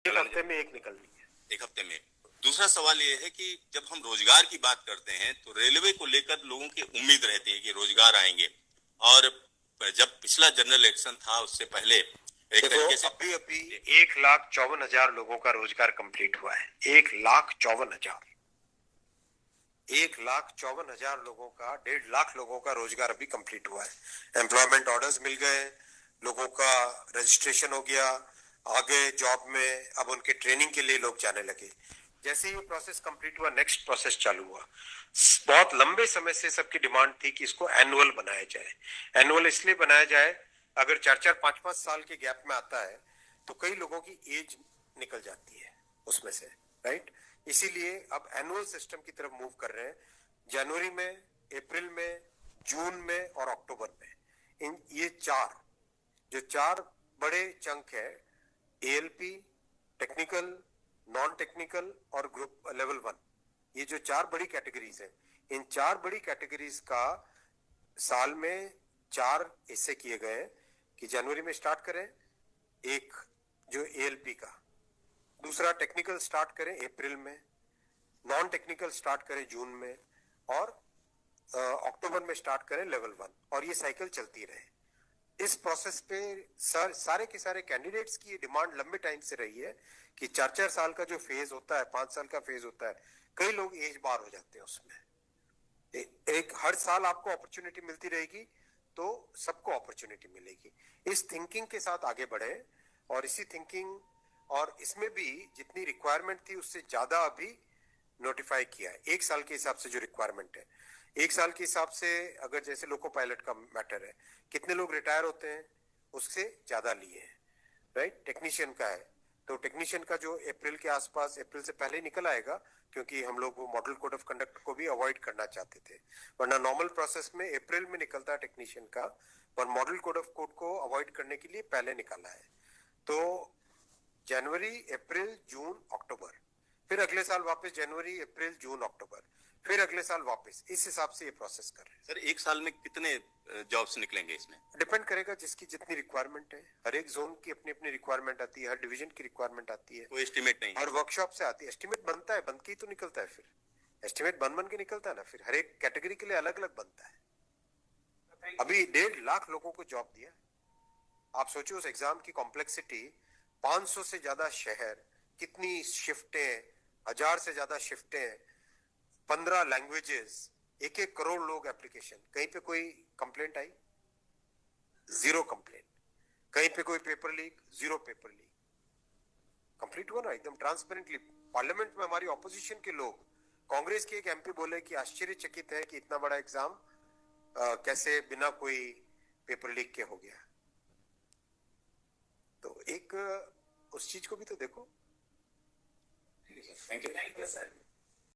एक हफ्ते में एक निकलनी है, एक हफ्ते में। दूसरा सवाल ये है कि जब हम रोजगार की बात करते हैं तो रेलवे को लेकर लोगों की उम्मीद रहती है कि रोजगार आएंगे, और जब पिछला जनरल इलेक्शन था उससे पहले एक तरीके से अभी 1,54,000 लोगों का रोजगार कंप्लीट हुआ है। 1,54,000, 1,54,000 लोगों का, 1.5 लाख लोगों का रोजगार अभी कंप्लीट हुआ है। एम्प्लॉयमेंट ऑर्डर्स मिल गए, लोगों का रजिस्ट्रेशन हो गया, आगे जॉब में अब उनके ट्रेनिंग के लिए लोग जाने लगे। जैसे ये प्रोसेस कंप्लीट हुआ, नेक्स्ट प्रोसेस चालू हुआ। बहुत लंबे समय से सबकी डिमांड थी कि इसको एनुअल बनाया जाए। एनुअल इसलिए बनाया जाए, अगर 4-4, 5-5 साल के गैप में आता है तो कई लोगों की एज निकल जाती है उसमें से, राइट। इसीलिए अब एनुअल सिस्टम की तरफ मूव कर रहे हैं। जनवरी में, अप्रैल में, जून में और अक्टूबर में, इन ये चार बड़े चंक है, एएलपी, टेक्निकल, नॉन टेक्निकल और ग्रुप लेवल 1, ये जो 4 बड़ी कैटेगरीज है, इन 4 बड़ी कैटेगरीज का साल में 4 हिस्से किए गए कि जनवरी में स्टार्ट करें एक जो एएलपी का, दूसरा टेक्निकल स्टार्ट करें अप्रैल में, नॉन टेक्निकल स्टार्ट करें जून में, और अक्टूबर में स्टार्ट करें लेवल 1, और ये साइकिल चलती रहे। इस प्रोसेस पे सारे के सारे कैंडिडेट्स की डिमांड लंबे टाइम से रही है कि 4-4 साल का जो फेज होता है, 5 साल का फेज होता है, कई लोग एज बार हो जाते हैं उसमें। एक हर साल आपको अपॉर्चुनिटी मिलती रहेगी तो सबको अपॉर्चुनिटी मिलेगी। इस थिंकिंग के साथ आगे बढ़े, और इसी थिंकिंग, और इसमें भी जितनी रिक्वायरमेंट थी उससे ज्यादा अभी नोटिफाई किया है। 1 साल के हिसाब से जो रिक्वायरमेंट है, 1 साल के हिसाब से, अगर जैसे लोको पायलट का मैटर है, कितने लोग रिटायर होते हैं उससे ज्यादा लिए हैं, राइट। टेक्नीशियन का है तो टेक्नीशियन का जो अप्रैल के आसपास, अप्रैल से पहले निकल आएगा, क्योंकि हम लोग वो मॉडल कोड ऑफ कंडक्ट को भी अवॉइड करना चाहते थे, वरना नॉर्मल प्रोसेस में अप्रैल में निकलता है टेक्नीशियन का, पर मॉडल कोड ऑफ कोड को अवॉइड करने के लिए पहले निकाला है। तो जनवरी, अप्रैल, जून, अक्टूबर, फिर अगले साल वापस जनवरी, अप्रैल, जून, अक्टूबर, फिर अगले साल वापस, इस हिसाब से ये प्रोसेस कर रहे हैं। सर, एक साल में कितने जॉब्स निकलेंगे इसमें? डिपेंड करेगा जिसकी जितनी रिक्वायरमेंट है। हर एक जोन की अपनी अपनी रिक्वायरमेंट आती है, हर डिवीजन की रिक्वायरमेंट आती है, कोई एस्टिमेट नहीं, हर वर्कशॉप से आती है। एस्टिमेट बनता है, बन के ही तो निकलता है, फिर एस्टिमेट बन के निकलता है ना, फिर हर एक कैटेगरी के लिए अलग अलग बनता है। अभी 1.5 लाख लोगों को जॉब दिया। आप सोचो उस एग्जाम की कॉम्प्लेक्सिटी, 500 से ज्यादा शहर, कितनी शिफ्टें, 1000 से ज्यादा शिफ्टें, 15 लैंग्वेजेस, 1-1 करोड़ लोग एप्लीकेशन। कहीं पे कोई कंप्लेंट आई? 0 कंप्लेंट। कहीं पे कोई paper leak? 0 paper leak. Complete हुआ ना एकदम ट्रांसपेरेंटली। पार्लियामेंट में हमारी ऑपोजिशन के लोग, कांग्रेस के एक एमपी बोले कि आश्चर्यचकित है कि इतना बड़ा एग्जाम कैसे बिना कोई पेपर लीक के हो गया। तो एक उस चीज को भी तो देखो। Thank you sir.